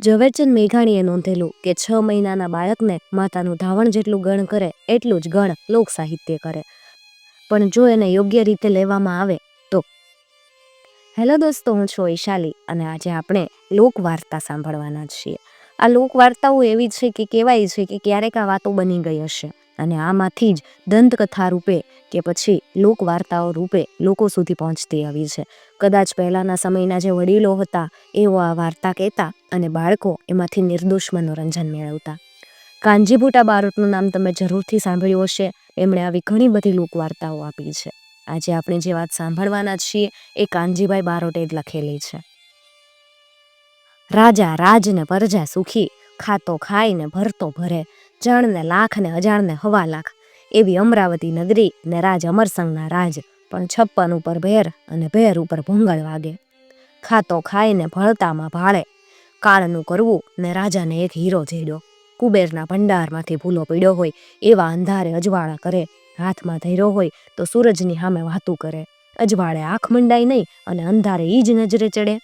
ઝવેરચંદ મેઘાણીએ નોંધેલું કે 6 મહિનાના બાળકને માતાનું ધાવણ જેટલું ગણ કરે એટલું જ ગણ લોક સાહિત્ય કરે, પણ જો એને યોગ્ય રીતે લેવામાં આવે તો. હેલો દોસ્તો, હું છું વૈશાલી અને આજે આપણે લોકવાર્તા સાંભળવાના છીએ. આ લોકવાર્તાઓ એવી છે કે કહેવાય છે કે ક્યારેક આ વાતો બની ગઈ હશે અને આમાંથી જ દંતકથા રૂપે કે પછી લોકવાર્તાઓ રૂપે લોકો સુધી પહોંચતી આવી છે. કદાચ પહેલાંના સમયના જે વડીલો હતા એઓ આ વાર્તા કહેતા અને બાળકો એમાંથી નિર્દોષ મનોરંજન મેળવતા. કાનજીભૂટા બારોટનું નામ તમે જરૂરથી સાંભળ્યું હશે. એમણે આવી ઘણી બધી લોકવાર્તાઓ આપી છે. આજે આપણે જે વાત સાંભળવાના છીએ એ કાનજીભાઈ બારોટે જ લખેલી છે. રાજા રાજને પરજા સુખી, ખાતો ખાય ને ભરતો ભરે, જણને લાખ ને અજાણને 1.25 લાખ, એવી અમરાવતી નગરી ને રાજ અમરસંગના રાજ, પણ 56 ઉપર ભેર અને ભેર ઉપર ભૂંગળ વાગે. ખાતો ખાય ને ભળતામાં ભાળે, કાળનું કરવું ને રાજાને એક હીરો જેડ્યો, કુબેરના ભંડારમાંથી ભૂલો પીડ્યો હોય એવા અંધારે અજવાળા કરે, હાથમાં ધૈર્યો હોય તો સૂરજની સામે વાતું કરે, અજવાળે આંખ મંડાય નહીં અને અંધારે ઈ જ નજરે ચડે.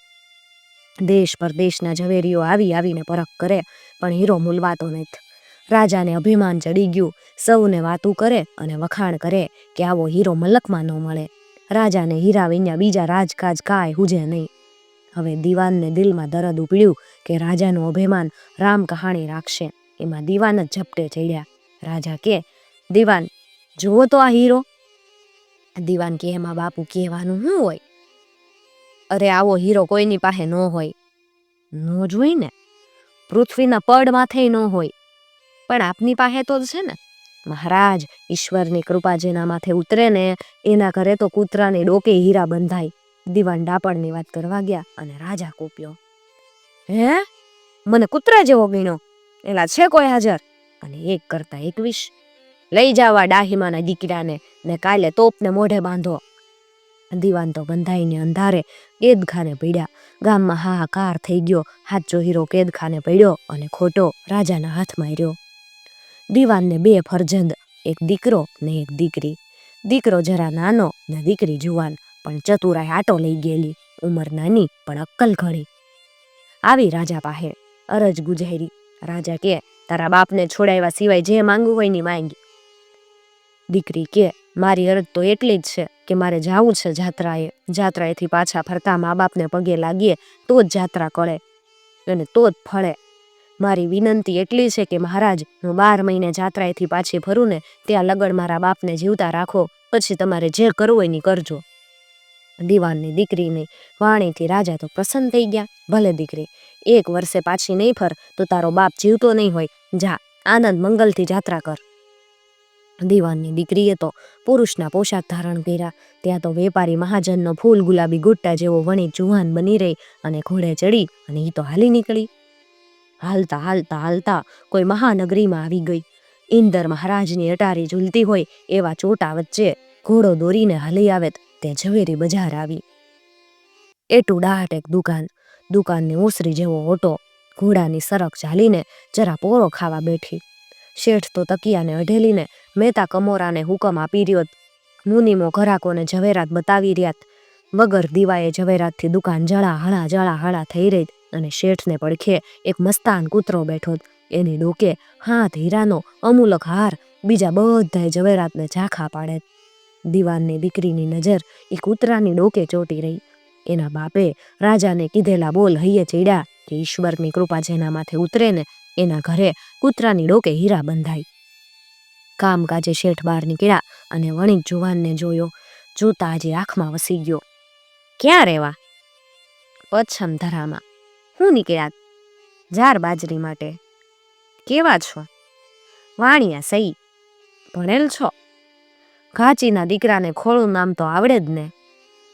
દેશ પરદેશના ઝવેરીઓ આવીને પરખ કરે પણ હીરો મૂલવાતો નથી. રાજાને અભિમાન ચડી ગયું, સૌને વાતું કરે અને વખાણ કરે કે આવો હીરો મલકમાં ન મળે. રાજાને હીરા વિના બીજા રાજકાજ કાંઈ હુજે નહીં. હવે દીવાનને દિલમાં દરદ ઉપડ્યું કે રાજાનું અભિમાન રામ કહાણી રાખશે. એમાં દીવાન જ ઝપટે ચડ્યા. રાજા કે, દીવાન જુઓ તો આ હીરો. દીવાન કે, એમાં બાપુ કહેવાનું શું હોય? અરે આવો હીરો કોઈની પાસે ન હોય. ન જોઈ ને, પૃથ્વીના પડ માથે ન હોય, પણ આપની પાસે તો છે ને. મહારાજ, ઈશ્વરની કૃપા જેના માથે ઉતરે ને એના ઘરે તો કૂતરાની ડોકે હીરા બંધાય. દીવાન ડાપણની વાત કરવા ગયા અને રાજા કોપ્યો. હે, મને કૂતરા જેવો ગણ્યો? એલા છે કોઈ હાજર? અને 1 કરતા 21. લઈ જાવા ડાહીમાના દીકરાને ને કાલે તોપને મોઢે બાંધો. દીવાન તો બંધાઈને અંધારે કેદખાને પડ્યા. ગામમાં હાહાકાર થઈ ગયો. હાચો હીરો કેદખાને પડ્યો અને ખોટો રાજાના હાથમાં રહ્યો. દીવાનને 2 ફરજંદ, એક દીકરો ને એક દીકરી. દીકરો જરા નાનો ને દીકરી જુવાન, પણ ચતુરાઈ આટો લઈ ગયેલી. ઉંમર નાની પણ અક્કલ ઘણી. આવી રાજા પાસે અરજ ગુજારી. રાજા કે, તારા બાપને છોડાવ્યા સિવાય જે માંગવું હોય ની માંગી. દીકરી કે, મારી અરજ તો એટલી જ છે કે મારે જાવું છે જાત્રાએ. જાત્રાએથી પાછા ફરતા મા બાપને પગે લાગીએ તો જ જાત્રા કરે અને તો જ ફળે. મારી વિનંતી એટલી છે કે મહારાજ, હું 12 મહિને જાત્રાએથી પાછી ફરું ને ત્યાં લગન મારા બાપને જીવતા રાખો, પછી તમારે જે કરવું હોય ની કરજો. દીવાનની દીકરીની વાણીથી રાજા તો પ્રસન્ન થઈ ગયા. ભલે દીકરી, 1 વર્ષે પાછી નહીં ફર તો તારો બાપ જીવતો નહીં હોય. જા, આનંદ મંગલથી જાત્રા કર. દીવાનની દીકરીએ તો પુરુષના પોશાક ધારણ કર્યા. ત્યાં તો વેપારી મહાજનનો ફૂલ ગુલાબી ગુટ્ટા જેવો વણી જુવાન બની રહી અને ઘોડે ચડી અને એ તો હાલી નીકળી. હાલતા હાલતા હાલતા કોઈ મહાનગરીમાં આવી ગઈ. ઇન્દર મહારાજની અટારી ઝૂલતી હોય એવા ચોટા વચ્ચે ઘોડો દોરીને હાલી આવે તે ઝવેરી બજાર આવી. એટલું ડાટ એક દુકાન, દુકાનની ઓસરી જેવો ઓટો, ઘોડાની સરક ચાલીને જરા પોરો ખાવા બેઠી. શેઠ તો તકિયાને અઢેલીને મહેતા કમોરાને હુકમ આપી રહ્યો. મુનિમો ઘરાકોને ઝવેરાત બતાવી રહ્યાત. વગર દીવાએ ઝવેરાતથી દુકાન જળા થઈ રહી અને શેઠને પડખે એક મસ્તાન કૂતરો બેઠો. એની ડોકે હાથ હીરાનો અમૂલક હાર, બીજા બધાય ઝવેરાતને ઝાંખા પાડે. દીવાનની દીકરીની નજર એ કૂતરાની ડોકે ચોટી રહી. એના બાપે રાજાને કીધેલા બોલ હૈયે ચડ્યા કે ઈશ્વરની કૃપા જેના માથે ઉતરે ને એના ઘરે કૂતરાની ડોકે હીરા બંધાય. કામકાજે શેઠ બહાર નીકળ્યા અને વણિક જુવાનને જોયો. જોતા હજી આંખમાં વસી ગયો. ક્યાં રહેવા? પચ્છમ ધરામાં. હું નીકળ્યા? જાર બાજરી માટે. કેવા છો? વાણિયા સહી. ભણેલ છો? ઘાચીના દીકરાને ખોળું નામ તો આવડે જ ને.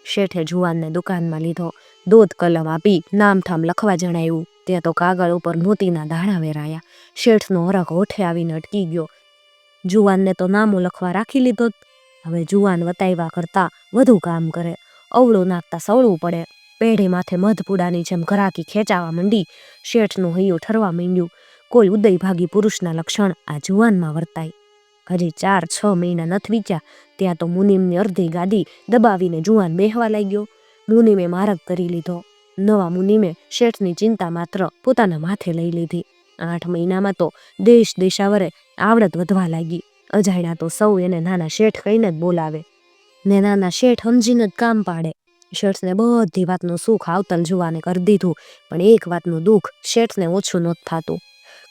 શેઠે જુવાનને દુકાનમાં લીધો. દોત કલમ આપી નામઠામ લખવા જણાવ્યું. ત્યાં તો કાગળ ઉપર મોતીના દાણા વેરાયા. શેઠનો હરખ હોઠે આવીને અટકી ગયો. જુવાનને તો નામો લખવા રાખી લીધો. હવે જુવાન વતાવ્યા કરતા વધુ કામ કરે. અવળું નાખતા સવળું પડે. પેઢી માથે મધપુડાની જેમ ઘરાકી ખેંચાવા માંડી. શેઠનું હૈયું ઠરવા માંડ્યું. કોઈ ઉદયભાગી પુરુષના લક્ષણ આ જુવાનમાં વર્તાય. હજી 4-6 મહિના નથી વીત્યા ત્યાં તો મુનિમની અડધી ગાદી દબાવીને જુવાન બેહવા લાગ્યો. મુનિમે મારગ કરી લીધો. નવા મુનિમે શેઠની ચિંતા માત્ર પોતાના માથે લઈ લીધી. 8 મહિનામાં તો દેશ દેશાવરે આવડત વધવા લાગી. અજાણ્યા તો સૌ એને નાના શેઠ કહીને જ બોલાવે ને નાના શેઠ સમજીને જ કામ પાડે. શેઠને બધી વાતનું સુખ આવતલ જુવાને કરી દીધું, પણ એક વાતનું દુઃખ શેઠને ઓછું નહોતું થતું.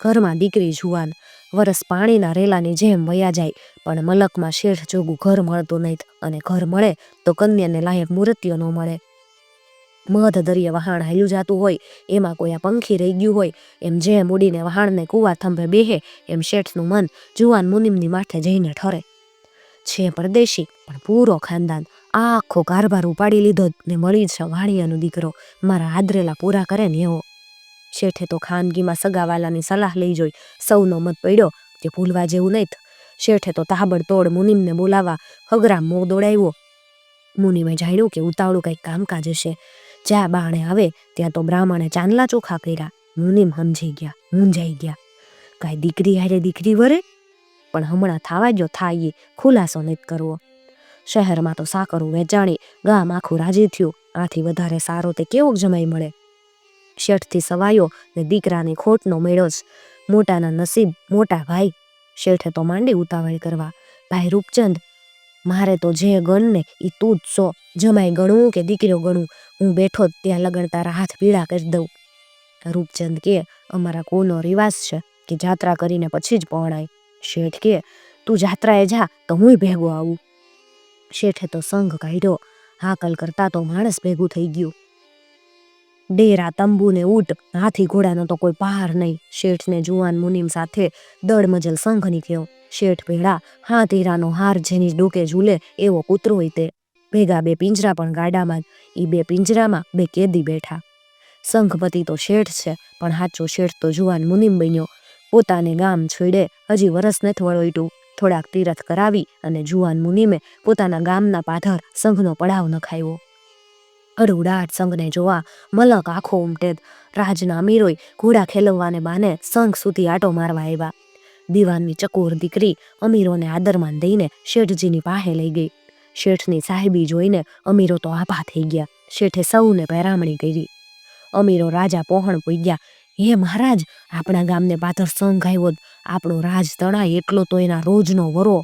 ઘરમાં દીકરી જુવાન, વરસ પાણીના રેલાની જેમ વયા જાય, પણ મલકમાં શેઠ જોગું ઘર મળતું નહીં, અને ઘર મળે તો કન્યાને લાયક મૂર્તિઓ ન મળે. મધ દરિયે વહાણ હાલ્યું જાતું હોય, એમાં કોઈ આ પંખી રહી ગયું હોય, એમ જેમ ઉડીને વહાણને કુવા થંભે બેહે, એમ શેઠનું મન જુવાન મુનિમની માથે જઈને ઠરે. છે પરદેશી પણ પૂરો ખાનદાન, આખો કારભાર ઉપાડી લીધો ને મળી છે વાણિયાનો દીકરો, મારા આદરેલા પૂરા કરે ને એવો. શેઠે તો ખાનગીમાં સગાવાલાની સલાહ લઈ જોઈ, સૌનો મત પડ્યો કે ભૂલવા જેવું નહીં. શેઠે તો તાબડતોડ મુનિમને બોલાવવા હગરામ મોં દોડાવ્યો. મુનિમે જાણ્યું કે ઉતાવળું કંઈક કામકાજ હશે. જ્યાં બાણે આવે ત્યાં તો બ્રાહ્મણે ચાંદલા ચોખા કર્યા. મુનિમ સમજી ગયા, મૂંઝાઈ ગયા. કાંઈ દીકરી હારે દીકરી વરે, પણ હમણાં થાવા જો થાય ખુલાસો નથી કરવો. શહેરમાં તો સાકરું વેચાણી ગામ આખું રાજી થયું. આથી વધારે સારો તે કેવો જમાઈ મળે. શેઠથી સવાયો ને દીકરાની ખોટનો મેળો જ. મોટાના નસીબ મોટા ભાઈ. શેઠે તો માંડી ઉતાવળ કરવા. ભાઈ રૂપચંદ, મારે તો જે ગણ ને એ તું જ છો. જમાઈ ગણવું કે દીકરીઓ ગણવું, હું બેઠો જ ત્યાં લગણ તારા હાથ પીળા કરી દઉં. રૂપચંદ કે, અમારા કુળનો રિવાજ છે કે જાત્રા કરીને પછી જ પરણાય. શેઠ કે, તું જાત્રાએ જા તો હું ભેગો આવું. શેઠે તો સંઘ કાઢ્યો. હાકલ કરતા તો માણસ ભેગું થઈ ગયું. ડેરા, તંબુ ને ઊંટ, હાથી ઘોડાનો તો કોઈ પાર નહીં. શેઠને જુવાન મુનિમ સાથે દળમજલ સંઘ નીકળ્યો. શેઠ ભેળા હાથ હીરાનો હાર જેની ડોકે ઝૂલે એવો કૂતરો હોય તે. ભેગા 2 પિંજરા પણ ગાડામાં જ. એ 2 પિંજરામાં 2 કેદી બેઠા. સંઘપતિ તો શેઠ છે, પણ સાચો શેઠ તો જુવાન મુનિમ બન્યો. પોતાને ગામ છોડે હજી વરસ નથી વળોયટું. થોડાક તીરથ કરાવી અને જુવાન મુનિમે પોતાના ગામના પાધર સંઘનો પડાવ નખાવ્યો. અડુડાટ સંઘને જોવા મલક આખો ઉમટે. રાજના અમીરોય ઘોડા ખેલવવાને બાને સંઘ સુધી આટો મારવા આવ્યા. દીવાનની ચકોર દીકરી અમીરોને આદરમાન દઈને શેઠજીની પાસે લઈ ગઈ. શેઠની સાહેબી જોઈને અમીરો તો આભા થઈ ગયા. શેઠે સૌને પહેરામણી કરી. અમીરો રાજા પહોણ પૂગ્યા. હે મહારાજ, આપણા ગામને પાથર સંઘ આવ્યો, આપણો રાજ તણાય એટલો તો એના રોજનો વરો.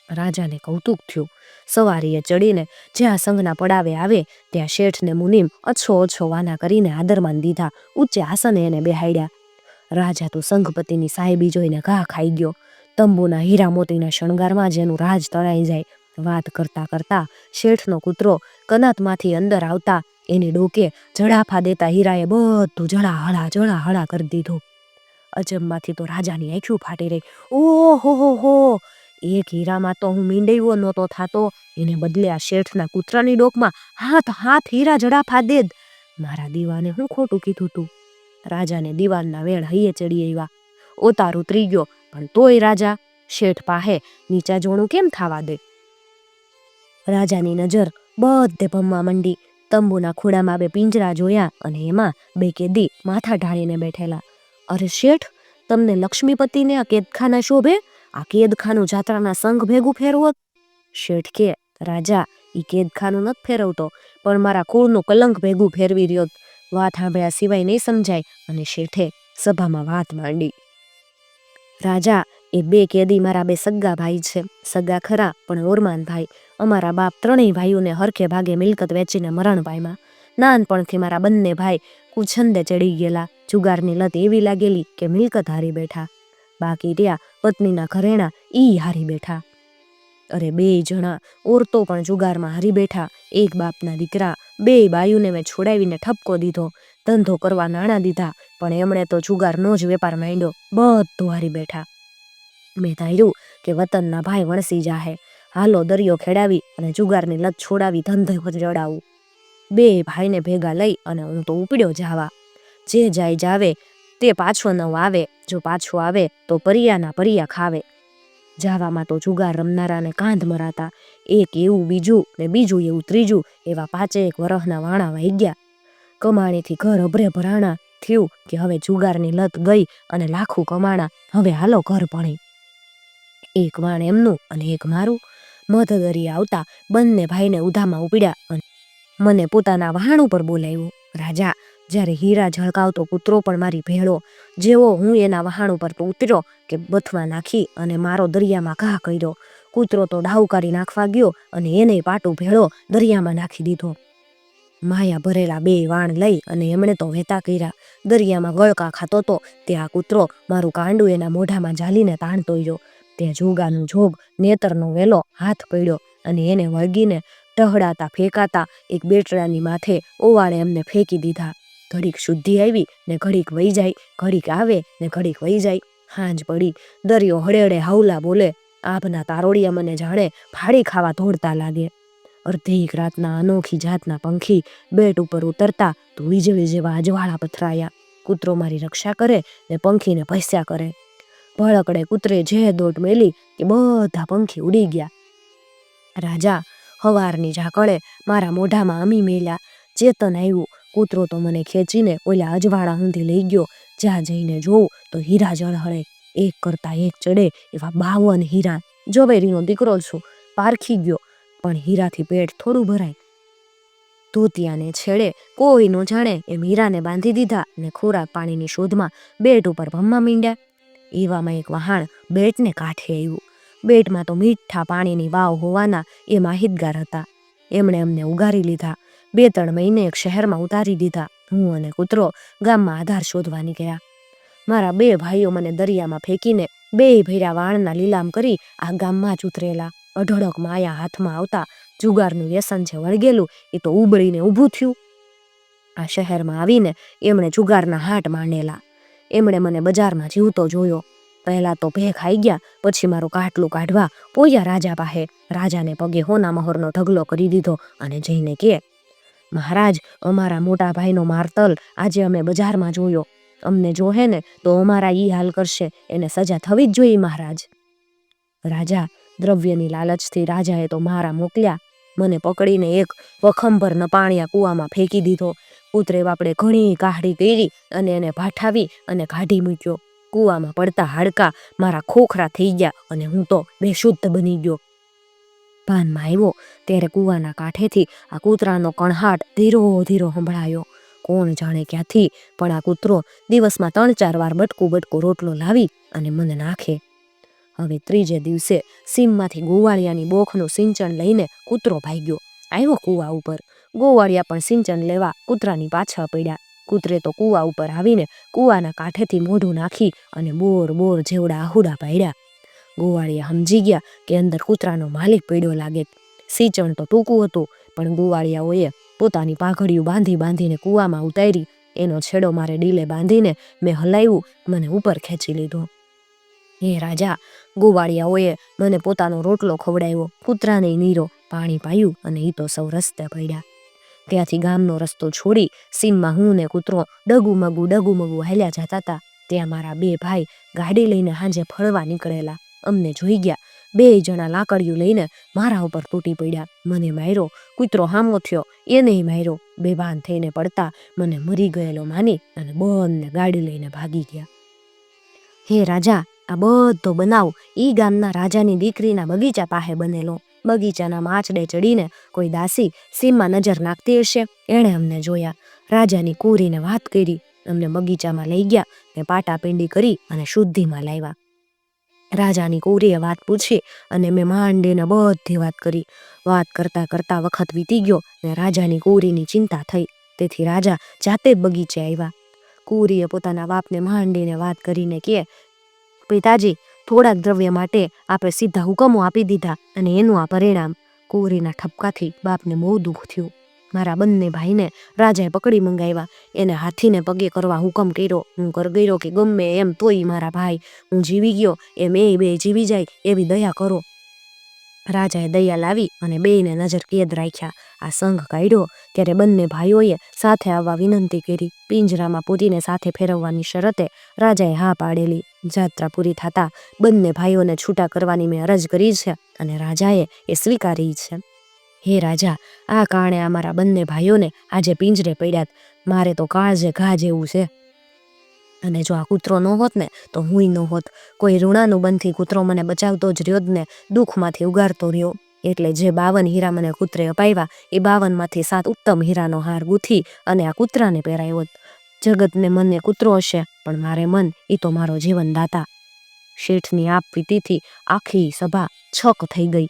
રાજાને કૌતુક થયું. સવારીએ ચડીને જ્યાં સંઘના પડાવે આવે ત્યાં શેઠને મુનિમ ઓછો વાના કરીને આદરમાન દીધા. ઊંચે આસને એને બેહાડ્યા. રાજા તો સંઘપતિની સાહેબી જોઈને ઘા ખાઈ ગયો. તંબુના હીરા મોતીના શણગારમાં જેનું રાજ તણાઈ જાય. વાત કરતા કરતા શેઠનો કૂતરો કનાતમાંથી અંદર આવતા એની ડોકે જડાફા દેતા હીરાએ બધું જળાહળા કરી દીધું. અજબમાંથી તો રાજાની આંખો ફાટી રહી. ઓહો, એક હીરામાં તો હું મીંડેવો નહોતો થાતો, એને બદલે આ શેઠના કૂતરાની ડોકમાં હાથ હીરા જડાફા દેદ. મારા દીવાને હું ખોટું કીધું તું. રાજાને દીવાનના વેણ હૈયે ચડી આવ્યા. ઓતાર ઉતરી ગયો, પણ તોય રાજા શેઠ પાહે નીચા જોણું કેમ થાવા દે. રાજાની નજર બધે ભમવા મંડી. તંબુના ખોડામાં 2 પિંજરા જોયા અને એમાં 2 કેદી માથા ઢાળીને બેઠેલા. અરે શેઠ, તમને લક્ષ્મીપતિને આ કેદખાના શોભે? આ કેદખાનું જાત્રાના સંઘ ભેગું ફેરવો. શેઠ કે, રાજા, એ કેદખાનું નથી ફેરવતો, પણ મારા કુળનું કલંક ભેગું ફેરવી રહ્યો. વાત સાંભળ્યા સિવાય નહીં સમજાય. અને શેઠે સભામાં વાત માંડી. રાજા, એ 2 કેદી મારા 2 સગા ભાઈ છે. સગા ખરા, પણ ઓરમાન ભાઈ. અમારા બાપ 3 ભાઈઓને હરખે ભાગે મિલકત વેચીને મરણ પામ્યા. નાનપણથી મારા બંને ભાઈ કુછંદે ચડી ગયેલા. જુગારની લત એવી લાગેલી કે મિલકત હારી બેઠા. બાકી રહ્યા પત્નીના ઘરેણા, ઈ હારી બેઠા. અરે 2 જણા ઓરતો પણ જુગારમાં હારી બેઠા. એક બાપના દીકરા. 2 બાયુને મેં છોડાવીને ઠપકો દીધો. ધંધો કરવા નાણાં દીધા, પણ એમણે તો જુગારનો જ વેપાર માંડ્યો. બધું હારી બેઠા. મેં ધાર્યું કે વતનના ભાઈ વણસી જાહે. હાલો દરિયો ખેડાવી અને જુગારની લત છોડાવી ધંધો જડાવું. 2 ભાઈને ભેગા લઈ અને હું તો ઉપડ્યો જાવા. જે જાય જાવે, તે પાછો ન આવે. જો પાછો આવે તો પરિયાના પરિયા ખાવે. જાવામાં તો જુગાર રમનારાને કાંધ મરાતા. એક એવું બીજું ને બીજું એવું ત્રીજું, એવા 5 વરહના વાણા વાઈ ગયા. કમાણીથી ઘર અભરે ભરાણા. થયું કે હવે જુગારની લત ગઈ અને લાખું કમાણા. હવે હાલો ઘર ભણી. એક વાણ એમનું અને એક મારું. મધ દરિયે આવતા બંને ભાઈને ઉધામાં ઉપડ્યા અને મને પોતાના વહાણ ઉપર બોલાવ્યો. રાજા, જ્યારે હીરા ઝળકાવતો કૂતરો પણ મારી ભેળો. જેવો હું એના વહાણ ઉપર તો ઉતર્યો કે બથમાં નાખી અને મારો દરિયામાં ઘા કર્યો. કૂતરો તો ડાઉકારી નાખવા ગયો અને એને પાટું ભેળો દરિયામાં નાખી દીધો. માયા ભરેલા 2 વાણ લઈ અને એમણે તો વહેતા કર્યા. દરિયામાં ગળકા ખાતો તો તે આ કૂતરો મારું કાંડું એના મોઢામાં ઝાલીને તાણતો ગયો. તે જોગાનું જોગ નેતરનો વેલો હાથ પડ્યો અને એને વળગીને ટહડાતા ફેંકાતા એક બેટડાની માથે ઓવાળે એમને ફેંકી દીધા. ઘડીક શુદ્ધિ આવી ને ઘડીક વહી જાય, ઘડીક આવે ને ઘડીક વહી જાય. હાંજ પડી. દરિયો હળેહળે હાવલા બોલે. આભના તારોડિયા મને જાણે ફાડી ખાવા દોડતા લાગે. અર્ધેક રાતના અનોખી જાતના પંખી બેટ ઉપર ઉતરતા તો વીજળી જેવા અજવાળા પથરાયા. કૂતરો મારી રક્ષા કરે ને પંખીને ભસ્યા કરે. ભળકડે કૂતરે જે દોટ મેલી કે બધા પંખી ઉડી ગયા. રાજા, હવારની ઝાકળે મારા મોઢામાં અમી મેલ્યા. ચેતન આવ્યું. કૂતરો તો મને ખેંચીને ઓલા અજવાળા ઊંધી લઈ ગયો. જ્યાં જઈને જોઉં તો હીરા ઝળહળે. એક કરતા એક ચડે એવા 52 હીરા. ઝવેરીનો દીકરો છું, પારખી ગયો, પણ હીરાથી પેટ થોડું ભરાય. ધોતિયાને છેડે કોઈ ન જાણે એમ હીરાને બાંધી દીધા ને ખોરાક પાણીની શોધમાં બેટ ઉપર ભમવા માંડ્યા. એવામાં એક વહાણ બેટને કાંઠે આવ્યું. બેટમાં તો મીઠા પાણીની વાવ હોવાના એ માહિતગાર હતા. એમણે અમને ઉગારી લીધા. 2-3 મહિને એક શહેરમાં ઉતારી દીધા. હું અને કૂતરો ગામમાં આધાર શોધવા નીકળ્યા. મારા 2 ભાઈઓ મને દરિયામાં ફેંકીને 2 ભર્યા વાણના લીલામ કરી આ ગામમાં જ ઉતરેલા. અઢળક માયા હાથમાં આવતા જુગારનું વ્યસન છે વળગેલું એ તો ઉબળીને ઊભું થયું. આ શહેરમાં આવીને એમણે જુગારના હાટ માંડેલા. એમણે મને બજારમાં જીવતો જોયો. પહેલાં તો ભે ખાઈ ગયા, પછી મારું કાટલું કાઢવા પોયા રાજા પાસે. રાજાને પગે હોના મહોરનો ઢગલો કરી દીધો અને જઈને કે, મહારાજ, અમારા મોટા ભાઈનો મારતલ આજે અમે બજારમાં જોયો. અમને જોહે ને તો અમારા ઈ હાલ કરશે. એને સજા થવી જ જોઈએ મહારાજ. રાજા, દ્રવ્યની લાલચથી રાજાએ તો મારા મોકલ્યા. મને પકડીને એક વખંભર નપાણિયા કૂવામાં ફેંકી દીધો. કૂતરે બાપડે ઘણી કાહડી કરી અને એને ભાઠાવી અને કાઢી મૂક્યો. કૂવામાં પડતા હાડકા મારા ખોખરા થઈ ગયા અને હું તો બેશુદ્ધ બની ગયો. ભાનમાં આવ્યો ત્યારે કૂવાના કાંઠેથી આ કૂતરાનો કણહાટ ધીરો ધીરો સંભળાયો. કોણ જાણે ક્યાંથી, પણ આ કૂતરો દિવસમાં 3-4 વાર બટકું રોટલો લાવી અને મને નાખે. હવે 3જે દિવસે સીમમાંથી ગોવાળિયાની બોખનું સિંચણ લઈને કૂતરો ભાગ્યો. આવ્યો કૂવા ઉપર. ગોવાળિયા પણ સિંચણ લેવા કૂતરાની પાછળ પડ્યા. કૂતરે તો કૂવા ઉપર આવીને કૂવાના કાંઠેથી મોઢું નાખી અને બોર જેવડા આહુડા પાડ્યા. ગોવાળિયા સમજી ગયા કે અંદર કૂતરાનો માલિક પડ્યો લાગે. સિંચણ તો ટૂંકું હતું, પણ ગોવાળિયાઓએ પોતાની પાઘડિયું બાંધીને કૂવામાં ઉતારી. એનો છેડો મારે ડીલે બાંધીને મેં હલાવ્યું, મને ઉપર ખેંચી લીધો. હે રાજા, ગોવાળિયાઓએ મને પોતાનો રોટલો ખવડાવ્યો, કૂતરાને નીરો પાણી પાયું અને ઈ તો સૌ રસ્તે પડ્યા. ત્યાંથી ગામનો રસ્તો છોડી સીમમાં હું ને કૂતરો ડગુમગુ હાલ્યા જતા હતા. ત્યાં મારા 2 ભાઈ ગાડી લઈને હાંજે ફળવા નીકળેલા. અમને જોઈ ગયા. 2 જણા લાકડીયું લઈને મારા ઉપર તૂટી પડ્યા. મને માર્યો. કૂતરો હામો થયો, એને માર્યો. બેભાન થઈને પડતા મને મરી ગયેલો માની અને બંને ગાડી લઈને ભાગી ગયા. હે રાજા, આ બધો બનાવ ઈ ગામના રાજાની દીકરીના બગીચા પાસે બનેલો. બગીચાના માચડે ચડીને કોઈ દાસી સીમમાં નજર નાખતી હશે, એણે અમને જોયા. રાજાની કુરીને વાત કરી. અમને બગીચામાં લઈ ગયા ને પાટાપિંડી કરી અને શુદ્ધિમાં લાવ્યા. રાજાની કુરીએ વાત પૂછી અને મેં માંડીને બધી વાત કરી. વાત કરતા વખત વીતી ગયો ને રાજાની કુરીની ચિંતા થઈ. તેથી રાજા જાતે જ બગીચે આવ્યા. કુરીએ પોતાના બાપને માંડીને વાત કરીને કે, પિતાજી, થોડાક દ્રવ્ય માટે આપણે સીધા હુકમો આપી દીધા અને એનું આ પરિણામ. કુરીના ઠપકાથી બાપને બહુ દુઃખ થયું. મારા બંને ભાઈને રાજાએ પકડી મંગાવ્યા. એને હાથીને પગે કરવા હુકમ કર્યો. હું ગયો કે ગમે એમ તોય મારા ભાઈ, હું જીવી ગયો એમ એ 2 જીવી જાય એવી દયા કરો. રાજાએ દયા લાવી અને 2ને નજર કેદ રાખ્યા. આ સંઘ કાઢ્યો ત્યારે બંને ભાઈઓએ સાથે આવવા વિનંતી કરી. પિંજરામાં પૂરીને સાથે ફેરવવાની શરતે રાજાએ હા પાડેલી. જાત્રા પૂરી થતા બંને ભાઈઓને છૂટા કરવાની મેં અરજ કરી છે અને રાજાએ એ સ્વીકારી છે. હે રાજા, આ કારણે અમારા બંને ભાઈઓને આજે પિંજરે પડ્યા. મારે તો કાળજે ઘા જેવું છે. અને જો આ કૂતરો ન હોત ને તો હુંય ન હોત. કોઈ ઋણાનુબંધથી કૂતરો મને બચાવતો જ રહ્યો જ ને, દુઃખમાંથી ઉગારતો રહ્યો. એટલે જે 52 હીરા મને કૂતરે અપાવ્યા એ 52માંથી 7 ઉત્તમ હીરાનો હાર ગૂંથી અને આ કૂતરાને પહેરાવ્યો. જગતને મને કૂતરો હશે, પણ મારે મન એ તો મારો જીવનદાતા. શેઠની આપવીતીથી આખી સભા છક થઈ ગઈ.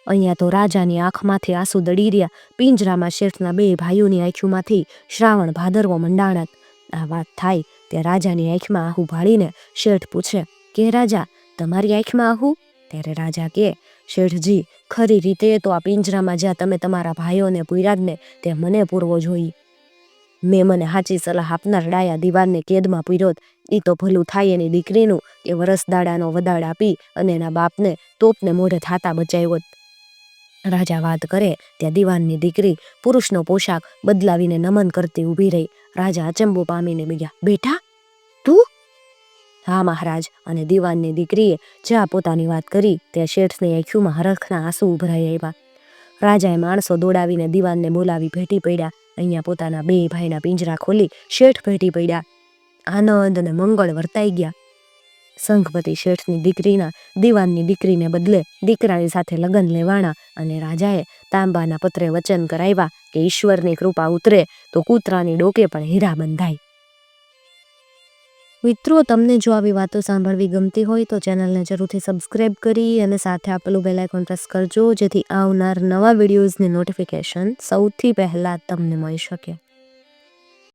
અહીંયા તો રાજાની આંખમાંથી આંસુ દડી રહ્યા. પિંજરામાં શેઠના 2 ભાઈઓની આંખોમાંથી શ્રાવણ ભાદરવો મંડાણત. આ વાત થાય ત્યાં રાજાની આંખમાં આહુ ભાળીને શેઠ પૂછે કે રાજા, તમારી આંખમાં આહુ? ત્યારે રાજા કહે, શેઠજી, ખરી રીતે તો આ પિંજરામાં જ્યાં તમે તમારા ભાઈઓને પૂર્યા જ ને તે મને પૂરવો જોઈએ. મેં મને સાચી સલાહ આપનાર ડાયા દીવાનને કેદમાં પૂર્યો. એ તો ભલું થાય એની દીકરીનું કે વરસદાડાનો વદાડ આપી અને એના બાપને તોપને મોઢે થાતા બચાવ્યો. રાજા વાત કરે ત્યાં દીવાનની દીકરી પુરુષનો પોશાક બદલાવીને નમન કરતી ઊભી રહી. રાજા અચંબો પામીને ગયા, બેટા તું? હા મહારાજ. અને દીવાનની દીકરીએ જ્યાં પોતાની વાત કરી ત્યાં શેઠની આંખોમાં હરખના આંસુ ઉભરાઈ આવ્યા. રાજાએ માણસો દોડાવીને દીવાનને બોલાવી ભેટી પડ્યા. અહીંયા પોતાના 2 ભાઈના પિંજરા ખોલી શેઠ ભેટી પડ્યા. આનંદ અને મંગળ વર્તાઈ ગયા. સંઘપતિ શેઠની દીકરીના દીવાનની દીકરીને બદલે દીકરાની સાથે લગ્ન લેવાણા અને રાજાએ તાંબાના પત્રે વચન કરાવ્યા કે ઈશ્વરની કૃપા ઉતરે તો કૂતરાની ડોકે પણ હીરા બંધાય. મિત્રો, તમને જો આવી વાતો સાંભળવી ગમતી હોય તો ચેનલને જરૂરથી સબસ્ક્રાઈબ કરી અને સાથે આપેલું બેલ આઇકોન પ્રેસ કરજો, જેથી આવનાર નવા વિડીયોઝની નોટિફિકેશન સૌથી પહેલાં તમને મળી શકે.